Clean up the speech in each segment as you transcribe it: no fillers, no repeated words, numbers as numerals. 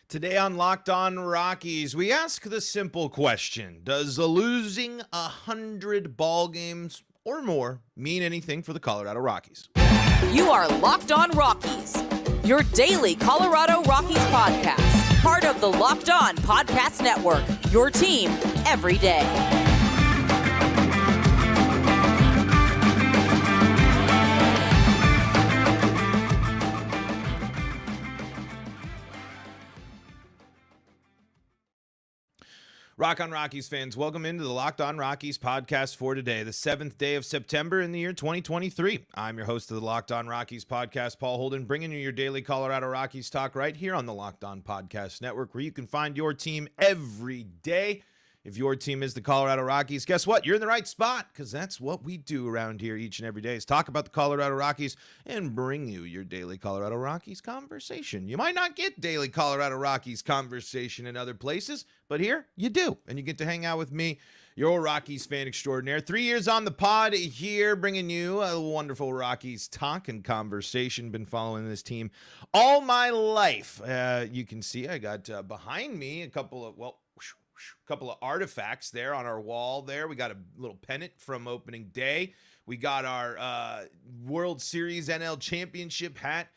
Today on Locked On Rockies, we ask the simple question: does losing 100 ball games or more mean anything for the Colorado Rockies? You are Locked On Rockies, your daily Colorado Rockies podcast, part of the Locked On Podcast Network, your team every day. Rock on Rockies fans, welcome into the Locked On Rockies podcast for today, the 7th day of September in the year 2023. I'm your host of the Locked On Rockies podcast, Paul Holden, bringing you your daily Colorado Rockies talk right here on the Locked On Podcast Network, where you can find your team every day. If your team is the Colorado Rockies, guess what? You're in the right spot, because that's what we do around here each and every day, is talk about the Colorado Rockies and bring you your daily Colorado Rockies conversation. You might not get daily Colorado Rockies conversation in other places, but here you do, and you get to hang out with me, your Rockies fan extraordinaire. 3 years on the pod here, bringing you a wonderful Rockies talk and conversation. Been following this team all my life. You can see I got behind me a couple of artifacts there on our wall there. We got a little pennant from opening day. We got our World Series NL Championship hat.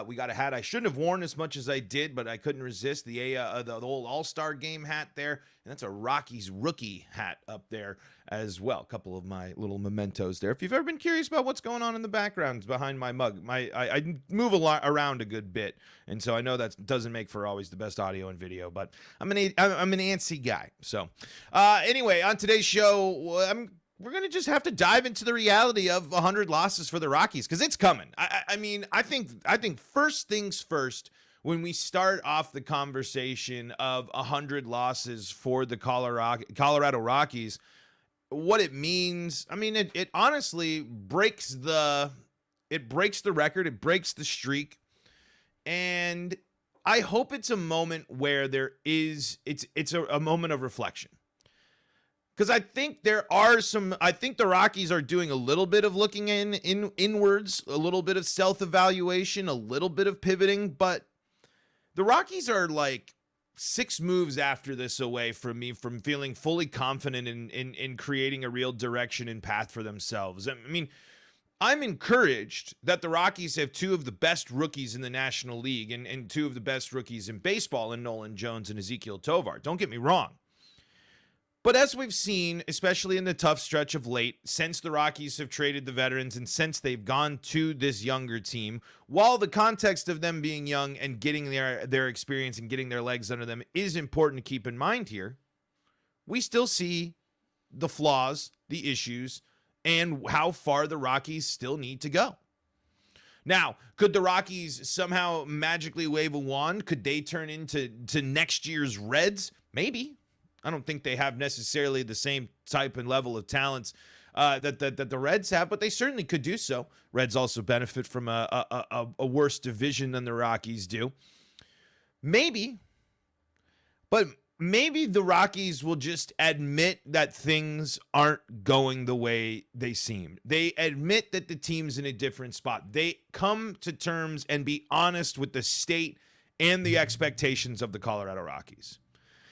We got a hat I shouldn't have worn as much as I did, but I couldn't resist. The old All-Star Game hat there. And that's a Rockies rookie hat up there as well. A couple of my little mementos there. If you've ever been curious about what's going on in the background behind my mug, I move around a good bit, and so I know that doesn't make for always the best audio and video, but I'm an antsy guy. So anyway, on today's show, we're going to just have to dive into the reality of 100 losses for the Rockies, because it's coming. I think first things first, when we start off the conversation of 100 losses for the Colorado Rockies, what it means, it honestly breaks the record, it breaks the streak, and I hope it's a moment where it's a moment of reflection. Because I think the Rockies are doing a little bit of looking inwards, a little bit of self-evaluation, a little bit of pivoting, but the Rockies are like 6 moves after this away from me from feeling fully confident in creating a real direction and path for themselves. I'm encouraged that the Rockies have 2 of the best rookies in the National League and 2 of the best rookies in baseball in Nolan Jones and Ezekiel Tovar. Don't get me wrong. But as we've seen, especially in the tough stretch of late, since the Rockies have traded the veterans and since they've gone to this younger team, while the context of them being young and getting their experience and getting their legs under them is important to keep in mind here, we still see the flaws, the issues, and how far the Rockies still need to go. Now, could the Rockies somehow magically wave a wand? Could they turn into next year's Reds? Maybe. I don't think they have necessarily the same type and level of talents that the Reds have, but they certainly could do so. Reds also benefit from a worse division than the Rockies do. Maybe, but maybe the Rockies will just admit that things aren't going the way they seem. They admit that the team's in a different spot. They come to terms and be honest with the state and the expectations of the Colorado Rockies.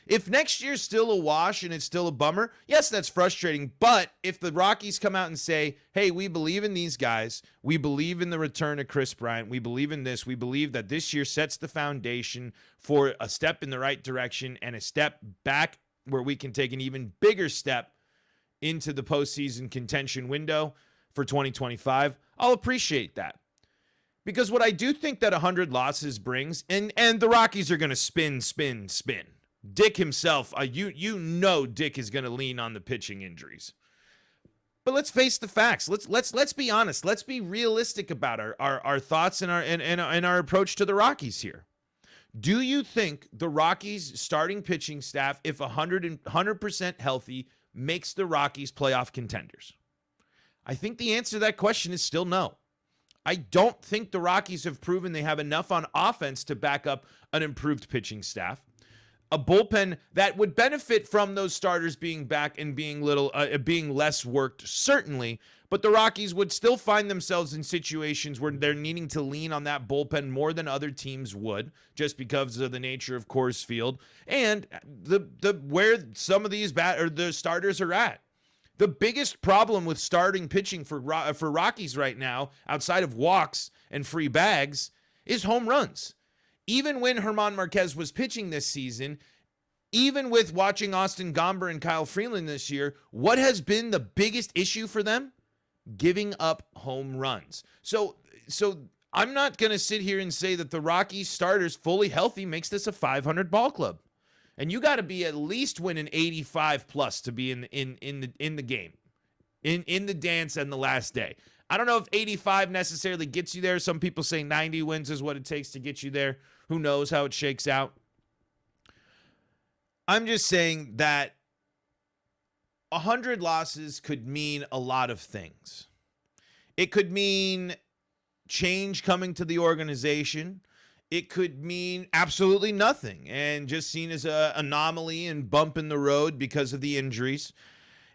If next year's still a wash and it's still a bummer, yes, that's frustrating. But if the Rockies come out and say, hey, we believe in these guys, we believe in the return of Chris Bryant, we believe in this, we believe that this year sets the foundation for a step in the right direction and a step back where we can take an even bigger step into the postseason contention window for 2025, I'll appreciate that. Because what I do think that 100 losses brings, and the Rockies are going to spin. Dick himself, you know Dick is going to lean on the pitching injuries. But let's face the facts. Let's be honest. Let's be realistic about our thoughts and our approach to the Rockies here. Do you think the Rockies starting pitching staff, if 100% healthy, makes the Rockies playoff contenders? I think the answer to that question is still no. I don't think the Rockies have proven they have enough on offense to back up an improved pitching staff. A bullpen that would benefit from those starters being back and being less worked, certainly, But the Rockies would still find themselves in situations where they're needing to lean on that bullpen more than other teams would, just because of the nature of Coors Field and the where some of these the starters are at. The biggest problem with starting pitching for Rockies right now, outside of walks and free bags, is home runs. Even when Germán Marquez was pitching this season, even with watching Austin Gomber and Kyle Freeland this year, what has been the biggest issue for them? Giving up home runs. So I'm not going to sit here and say that the Rockies starters fully healthy makes this a 500 ball club. And you got to be at least winning 85 plus to be in the game, in the dance and the last day. I don't know if 85 necessarily gets you there. Some people say 90 wins is what it takes to get you there. Who knows how it shakes out? I'm just saying that 100 losses could mean a lot of things. It could mean change coming to the organization. It could mean absolutely nothing and just seen as an anomaly and bump in the road because of the injuries.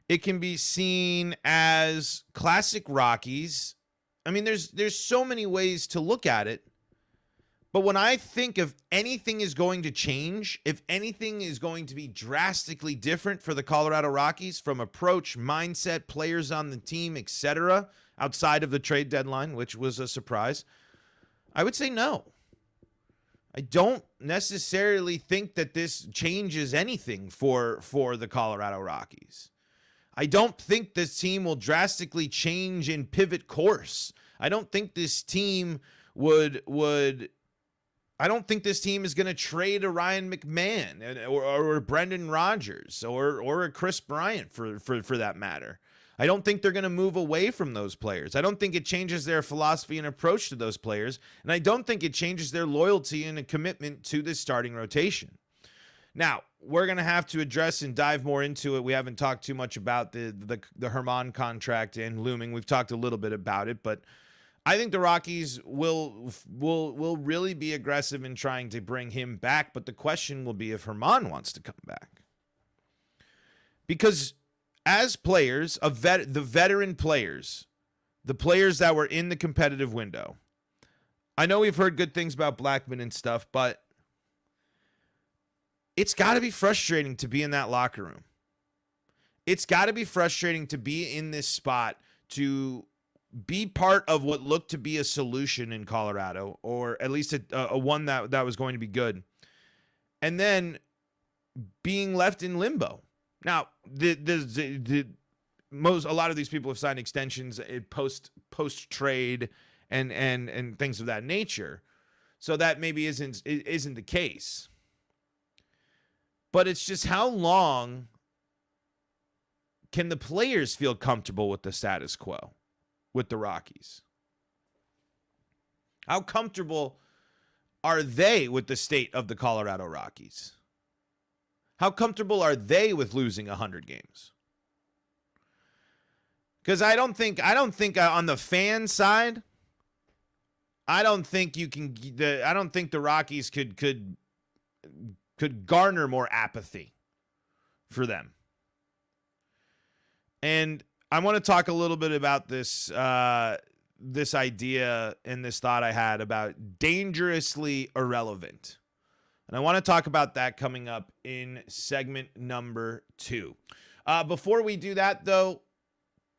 It can be seen as classic Rockies. I mean, there's so many ways to look at it. But when I think of anything is going to change, if anything is going to be drastically different for the Colorado Rockies from approach, mindset, players on the team, etc., outside of the trade deadline, which was a surprise, I would say no. I don't necessarily think that this changes anything for the Colorado Rockies. I don't think this team will drastically change in pivot course. I don't think this team I don't think this team is going to trade a Ryan McMahon or Brendan Rodgers or a Chris Bryant for that matter. I don't think they're going to move away from those players. I don't think it changes their philosophy and approach to those players. And I don't think it changes their loyalty and a commitment to this starting rotation. Now, we're going to have to address and dive more into it. We haven't talked too much about the Germán contract and looming. We've talked a little bit about it, but I think the Rockies will really be aggressive in trying to bring him back. But the question will be if Germán wants to come back. Because as players, the veteran players, the players that were in the competitive window, I know we've heard good things about Blackmon and stuff, but it's got to be frustrating to be in that locker room. It's got to be frustrating to be in this spot, to be part of what looked to be a solution in Colorado, or at least a one that was going to be good, and then being left in limbo. Now, a lot of these people have signed extensions post trade and things of that nature, so that maybe isn't the case. But it's just, how long can the players feel comfortable with the status quo with the Rockies? How comfortable are they with the state of the Colorado Rockies? How comfortable are they with losing 100 games? Because I don't think on the fan side, I don't think the Rockies could garner more apathy for them. And I want to talk a little bit about this idea and this thought I had about dangerously irrelevant. And I want to talk about that coming up in segment number 2. Before we do that, though,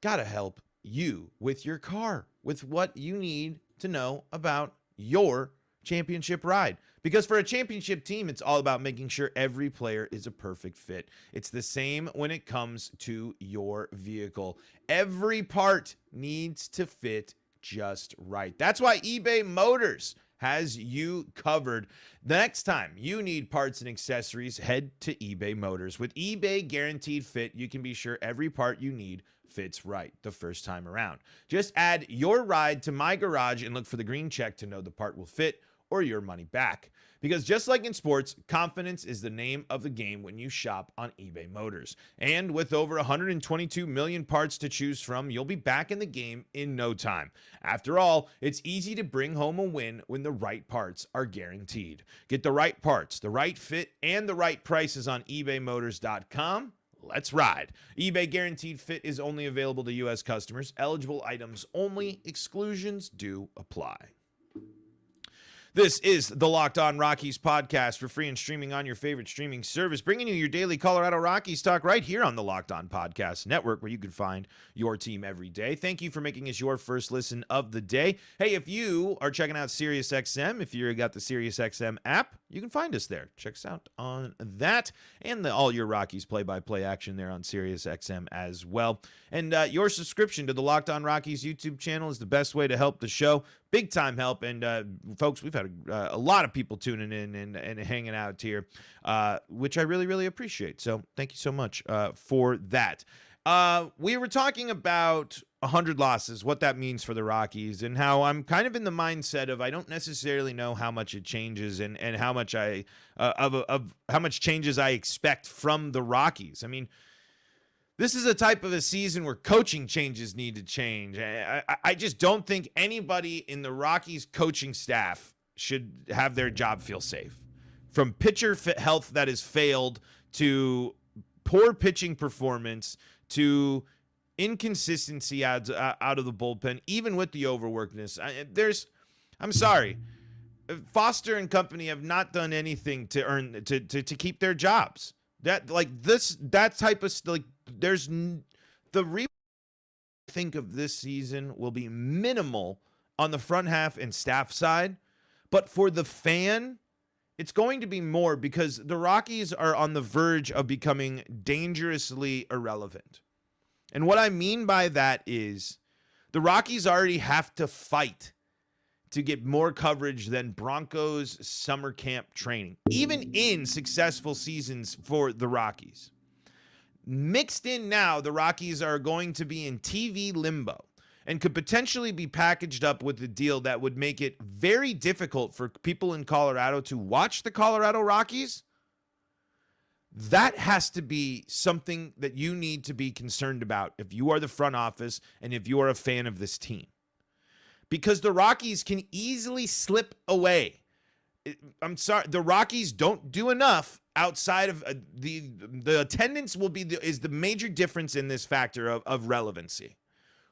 gotta help you with your car, with what you need to know about your championship ride. Because for a championship team, it's all about making sure every player is a perfect fit. It's the same when it comes to your vehicle. Every part needs to fit just right. That's why eBay Motors has you covered. The next time you need parts and accessories, head to eBay Motors. With eBay Guaranteed Fit, you can be sure every part you need fits right the first time around. Just add your ride to My Garage and look for the green check to know the part will fit or your money back. Because just like in sports, confidence is the name of the game when you shop on eBay Motors. And with over 122 million parts to choose from, you'll be back in the game in no time. After all, it's easy to bring home a win when the right parts are guaranteed. Get the right parts, the right fit, and the right prices on ebaymotors.com. Let's ride. eBay Guaranteed Fit is only available to U.S. customers. Eligible items only. Exclusions do apply. This is the Locked On Rockies podcast for free and streaming on your favorite streaming service, bringing you your daily Colorado Rockies talk right here on the Locked On Podcast Network, where you can find your team every day. Thank you for making us your first listen of the day. Hey, if you are checking out SiriusXM, if you got the SiriusXM app, you can find us there. Check us out on that and all your Rockies play-by-play action there on SiriusXM as well. And your subscription to the Locked On Rockies YouTube channel is the best way to help the show. Big time help. And folks, we've had a lot of people tuning in and hanging out here, which I really, really appreciate. So thank you so much for that. We were talking about 100 losses, what that means for the Rockies, and how I'm kind of in the mindset of I don't necessarily know how much it changes and how much of how much changes I expect from the Rockies. I mean, this is a type of a season where coaching changes need to change. I just don't think anybody in the Rockies coaching staff should have their job feel safe. From pitcher health that has failed to poor pitching performance to inconsistency out of the bullpen, even with the overworkedness. I'm sorry. Foster and company have not done anything to earn to keep their jobs. That type of think of this season will be minimal on the front half and staff side, but for the fan, it's going to be more because the Rockies are on the verge of becoming dangerously irrelevant. And what I mean by that is the Rockies already have to fight to get more coverage than Broncos summer camp training, even in successful seasons for the Rockies. Mixed in now, the Rockies are going to be in TV limbo and could potentially be packaged up with a deal that would make it very difficult for people in Colorado to watch the Colorado Rockies. That has to be something that you need to be concerned about if you are the front office and if you are a fan of this team. Because the Rockies can easily slip away. I'm sorry, the Rockies don't do enough outside of the attendance is the major difference in this factor of relevancy.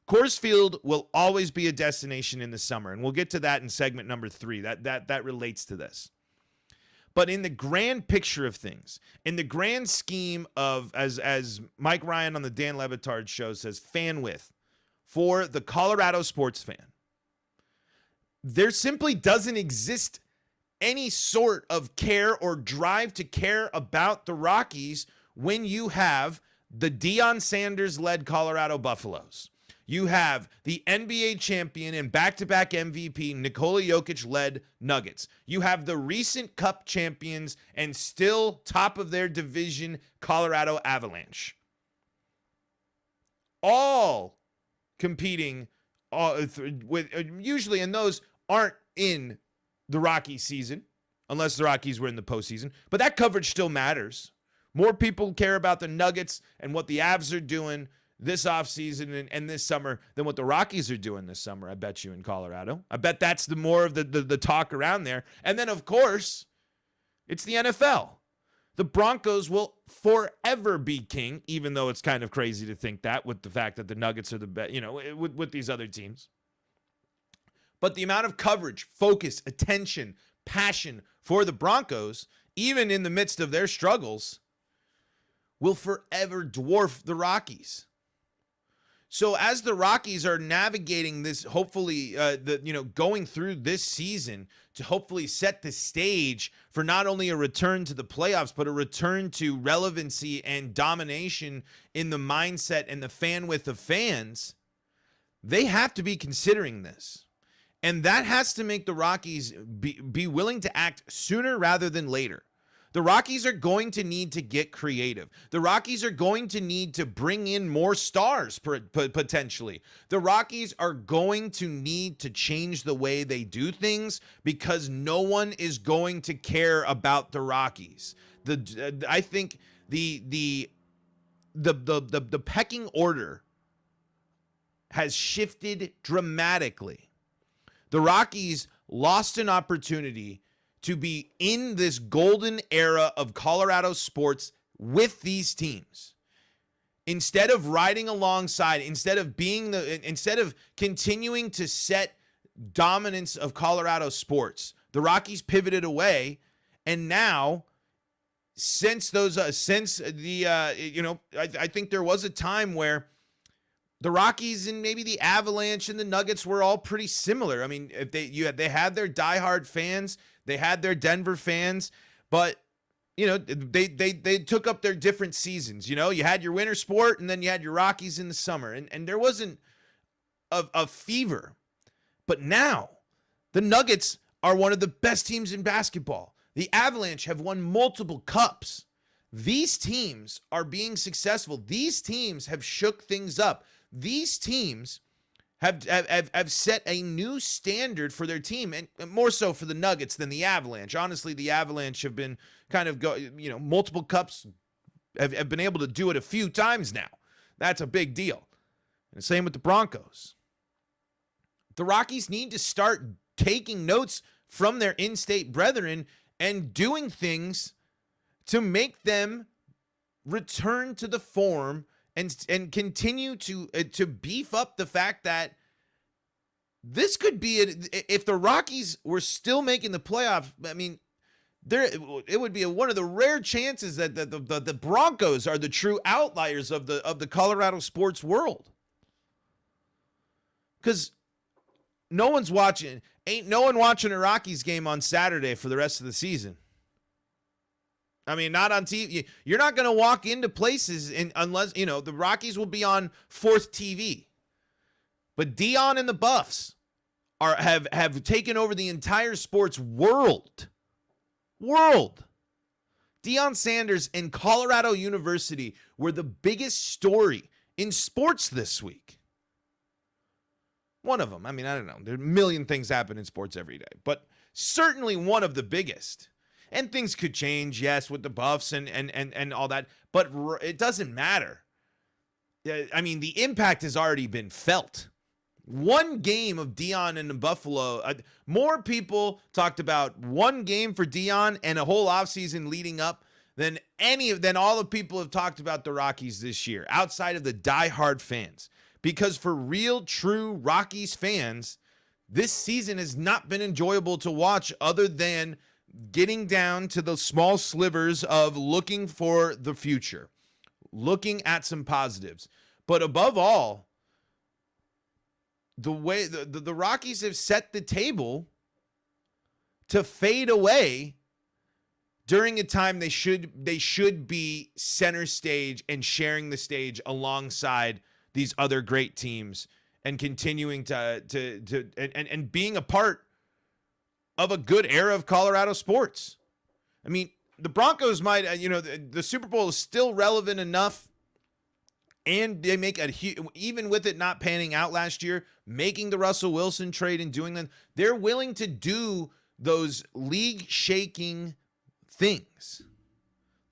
Coors Field will always be a destination in the summer, and we'll get to that in segment number 3. That relates to this. But in the grand picture of things, in the grand scheme of, as Mike Ryan on the Dan Le Batard show says, fan width for the Colorado sports fan, there simply doesn't exist any sort of care or drive to care about the Rockies when you have the Deion Sanders-led Colorado Buffaloes. You have the NBA champion and back-to-back MVP Nikola Jokic-led Nuggets. You have the recent Cup champions and still top of their division Colorado Avalanche. All competing with usually, and those aren't in the Rockies season, unless the Rockies were in the postseason. But that coverage still matters. More people care about the Nuggets and what the Avs are doing this offseason and this summer than what the Rockies are doing this summer, I bet you, in Colorado. I bet that's the more of the talk around there. And then, of course, it's the NFL. The Broncos will forever be king, even though it's kind of crazy to think that with the fact that the Nuggets are the best, with these other teams. But the amount of coverage, focus, attention, passion for the Broncos, even in the midst of their struggles, will forever dwarf the Rockies. So as the Rockies are navigating this, hopefully, going through this season to hopefully set the stage for not only a return to the playoffs, but a return to relevancy and domination in the mindset and the fan width of fans, they have to be considering this. And that has to make the Rockies be willing to act sooner rather than later. The Rockies are going to need to get creative. The Rockies are going to need to bring in more stars potentially. The Rockies are going to need to change the way they do things because no one is going to care about the Rockies. I think the pecking order has shifted dramatically. The Rockies lost an opportunity to be in this golden era of Colorado sports with these teams. instead of riding alongside, instead of continuing to set dominance of Colorado sports, the Rockies pivoted away, and now I think there was a time where the Rockies and maybe the Avalanche and the Nuggets were all pretty similar. I mean, if they had their diehard fans, they had their Denver fans, but they took up their different seasons. You had your winter sport, and then you had your Rockies in the summer, and there wasn't a fever. But now the Nuggets are one of the best teams in basketball. The Avalanche have won multiple cups. These teams are being successful. These teams have shook things up. These teams have set a new standard for their team, and more so for the Nuggets than the Avalanche. Honestly, the Avalanche have been kind of multiple cups, have been able to do it a few times now. That's a big deal. And same with the Broncos. The Rockies need to start taking notes from their in-state brethren and doing things to make them return to the form and continue to beef up the fact that this could be if the Rockies were still making the playoffs. I mean, it would be one of the rare chances that the Broncos are the true outliers of the Colorado sports world, because no one watching a Rockies game on Saturday for the rest of the season. I mean, not on TV. You're not going to walk into places unless, the Rockies will be on fourth TV. But Dion and the Buffs have taken over the entire sports world. Deion Sanders and Colorado University were the biggest story in sports this week. One of them. I mean, I don't know. There are a million things happen in sports every day, but certainly one of the biggest. And things could change, yes, with the Buffs and all that, but it doesn't matter. I mean, the impact has already been felt. One game of Dion in Buffalo, more people talked about one game for Dion and a whole offseason leading up than all the people have talked about the Rockies this year, outside of the diehard fans. Because for real, true Rockies fans, this season has not been enjoyable to watch, other than getting down to the small slivers of looking for the future, looking at some positives. But above all, the way the Rockies have set the table to fade away during a time they should be center stage and sharing the stage alongside these other great teams, and continuing to being a part of a good era of Colorado sports. I mean, the Broncos might, the Super Bowl is still relevant enough, and they make even with it not panning out last year, making the Russell Wilson trade and doing them, they're willing to do those league-shaking things.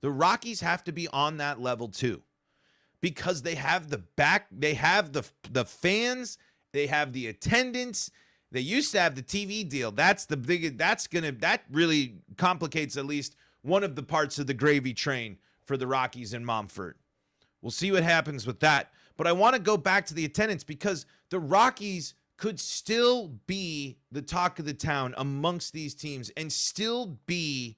The Rockies have to be on that level too, because they have the fans, they have the attendance. They used to have the TV deal. That really complicates at least one of the parts of the gravy train for the Rockies in Momford. We'll see what happens with that. But I want to go back to the attendance, because the Rockies could still be the talk of the town amongst these teams and still be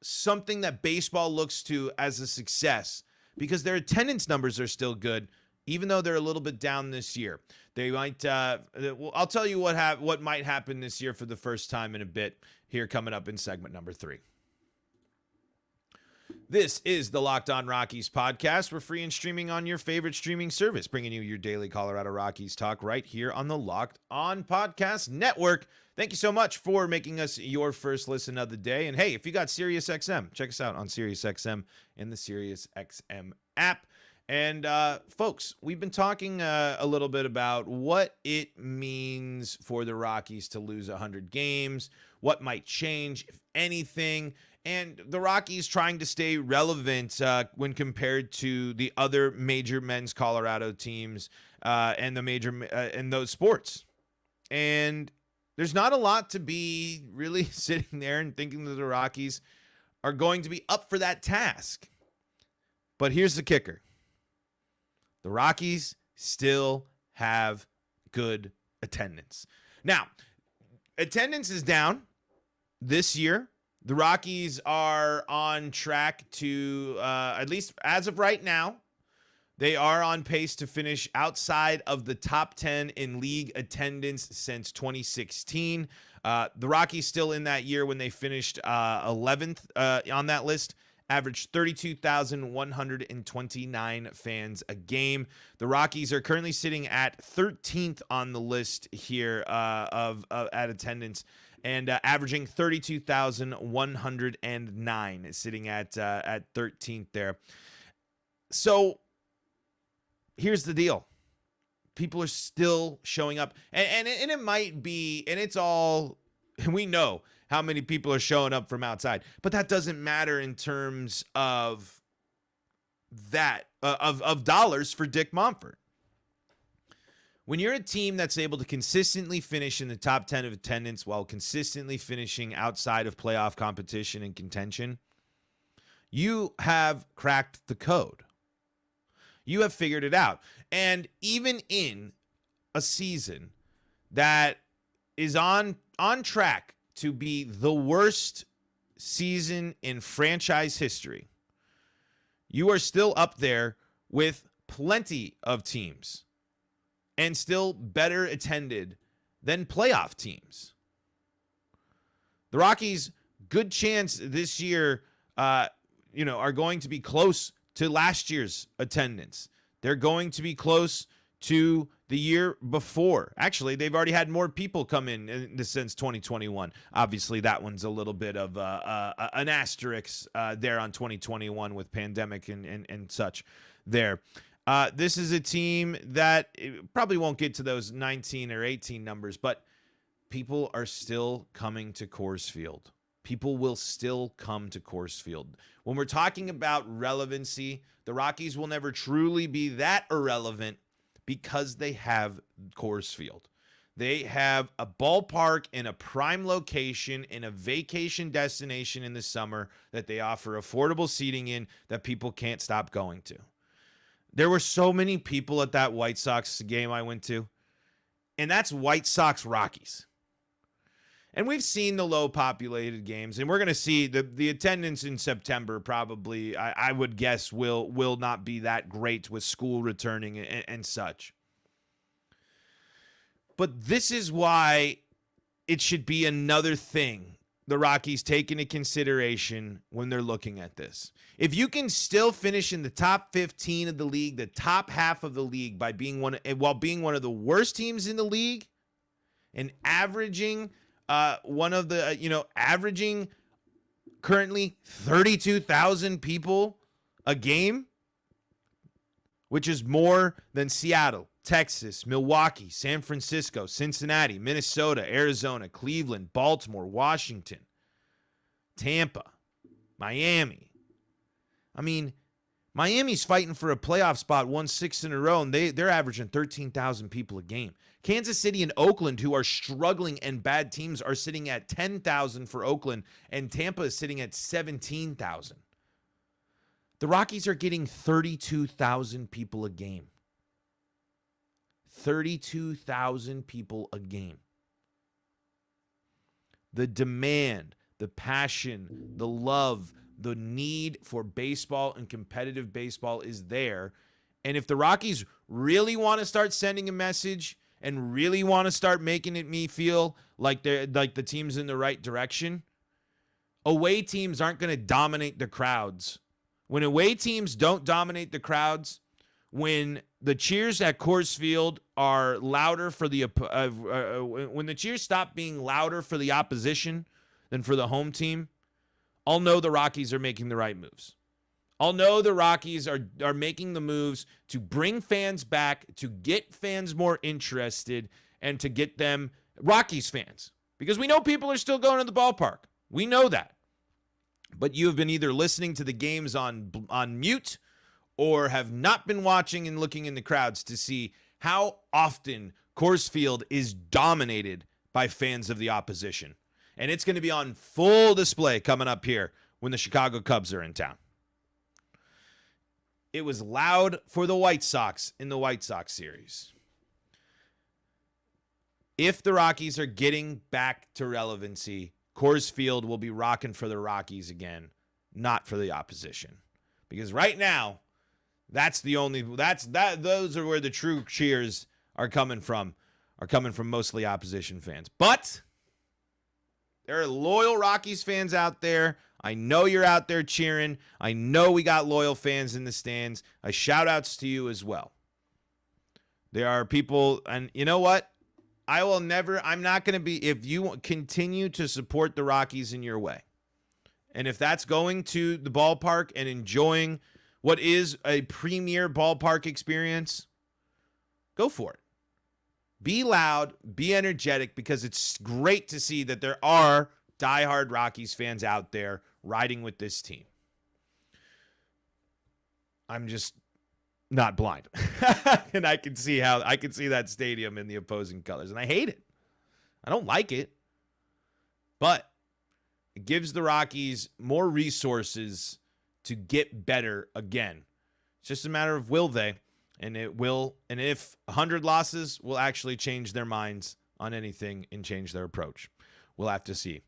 something that baseball looks to as a success, because their attendance numbers are still good, even though they're a little bit down this year. They might, I'll tell you what might happen this year for the first time in a bit here, coming up in segment number 3. This is the Locked On Rockies podcast. We're free and streaming on your favorite streaming service, bringing you your daily Colorado Rockies talk right here on the Locked On Podcast Network. Thank you so much for making us your first listen of the day. And hey, if you got SiriusXM, check us out on SiriusXM in the SiriusXM app. And folks, we've been talking a little bit about what it means for the Rockies to lose 100 games, what might change, if anything, and the Rockies trying to stay relevant when compared to the other major men's Colorado teams and the major in those sports. And there's not a lot to be really sitting there and thinking that the Rockies are going to be up for that task. But here's the kicker. The Rockies still have good attendance. Now, attendance is down this year. The Rockies are on track to, at least as of right now, they are on pace to finish outside of the top 10 in league attendance since 2016. The Rockies still in that year when they finished 11th on that list, averaged 32,129 fans a game. The Rockies are currently sitting at 13th on the list here at attendance, and averaging 32,109, sitting at 13th there. So here's the deal. People are still showing up, and it might be, and it's all, we know how many people are showing up from outside, but that doesn't matter in terms of that, of dollars for Dick Monfort. When you're a team that's able to consistently finish in the top 10 of attendance while consistently finishing outside of playoff competition and contention, you have cracked the code. You have figured it out. And even in a season that is on track to be the worst season in franchise history, you are still up there with plenty of teams and still better attended than playoff teams. The Rockies, good chance this year, are going to be close to last year's attendance. They're going to be close to the year before. Actually, they've already had more people come in since 2021. Obviously, that one's a little bit of an asterisk there on 2021 with pandemic and such there. This is a team that probably won't get to those 19 or 18 numbers, but people are still coming to Coors Field. People will still come to Coors Field. When we're talking about relevancy, the Rockies will never truly be that irrelevant because they have Coors Field. They have a ballpark in a prime location in a vacation destination in the summer that they offer affordable seating in that people can't stop going to. There were so many people at that White Sox game I went to, and that's White Sox Rockies. And we've seen the low populated games, and we're going to see the attendance in September probably, I would guess, will not be that great with school returning and such. But this is why it should be another thing the Rockies take into consideration when they're looking at this. If you can still finish in the top 15 of the league, the top half of the league by being one of the worst teams in the league, and averaging averaging currently 32,000 people a game, which is more than Seattle, Texas, Milwaukee, San Francisco, Cincinnati, Minnesota, Arizona, Cleveland, Baltimore, Washington, Tampa, Miami. I mean, Miami's fighting for a playoff spot, won 6 in a row, and they're averaging 13,000 people a game. Kansas City and Oakland, who are struggling and bad teams, are sitting at 10,000 for Oakland, and Tampa is sitting at 17,000. The Rockies are getting 32,000 people a game. 32,000 people a game. The demand, the passion, the love, the need for baseball and competitive baseball is there. And if the Rockies really want to start sending a message and really want to start making me feel like they're like the team's in the right direction, away teams aren't going to dominate the crowds. When away teams don't dominate the crowds, when the cheers at Coors Field are louder for the when the cheers stop being louder for the opposition than for the home team, I'll know the Rockies are making the right moves. I'll know the Rockies are making the moves to bring fans back, to get fans more interested, and to get them Rockies fans. Because we know people are still going to the ballpark. We know that. But you have been either listening to the games on mute or have not been watching and looking in the crowds to see how often Coors Field is dominated by fans of the opposition. And it's going to be on full display coming up here when the Chicago Cubs are in town. it was loud for the White Sox in the White Sox series. If the Rockies are getting back to relevancy, Coors Field will be rocking for the Rockies again, not for the opposition. Because right now, those are where the true cheers are coming from mostly opposition fans. But there are loyal Rockies fans out there. I know you're out there cheering. I know we got loyal fans in the stands. Shout outs to you as well. There are people, and you know what? I'm not going to be, if you continue to support the Rockies in your way, and if that's going to the ballpark and enjoying what is a premier ballpark experience, go for it. Be loud, be energetic, because it's great to see that there are diehard Rockies fans out there riding with this team. I'm just not blind. And I can see that stadium in the opposing colors. And I hate it. I don't like it. But it gives the Rockies more resources to get better again. It's just a matter of will they. And it will. And if 100 losses will actually change their minds on anything and change their approach. We'll have to see.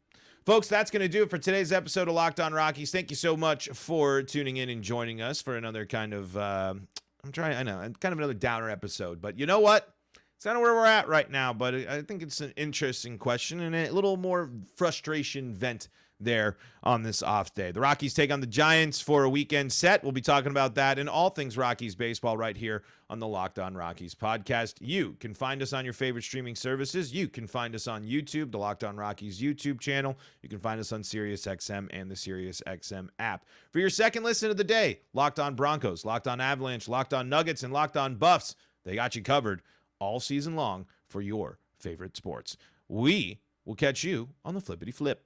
Folks, that's going to do it for today's episode of Locked On Rockies. Thank you so much for tuning in and joining us for another kind of, kind of another downer episode. But you know what? It's kind of where we're at right now, but I think it's an interesting question and a little more frustration vent there on this off day. The Rockies take on the Giants for a weekend set. We'll be talking about that and all things Rockies baseball right here on the Locked On Rockies podcast. You can find us on your favorite streaming services. You can find us on YouTube, the Locked On Rockies YouTube channel. You can find us on SiriusXM and the SiriusXM app. For your second listen of the day, Locked On Broncos, Locked On Avalanche, Locked On Nuggets, and Locked On Buffs. They got you covered all season long for your favorite sports. We will catch you on the flippity flip.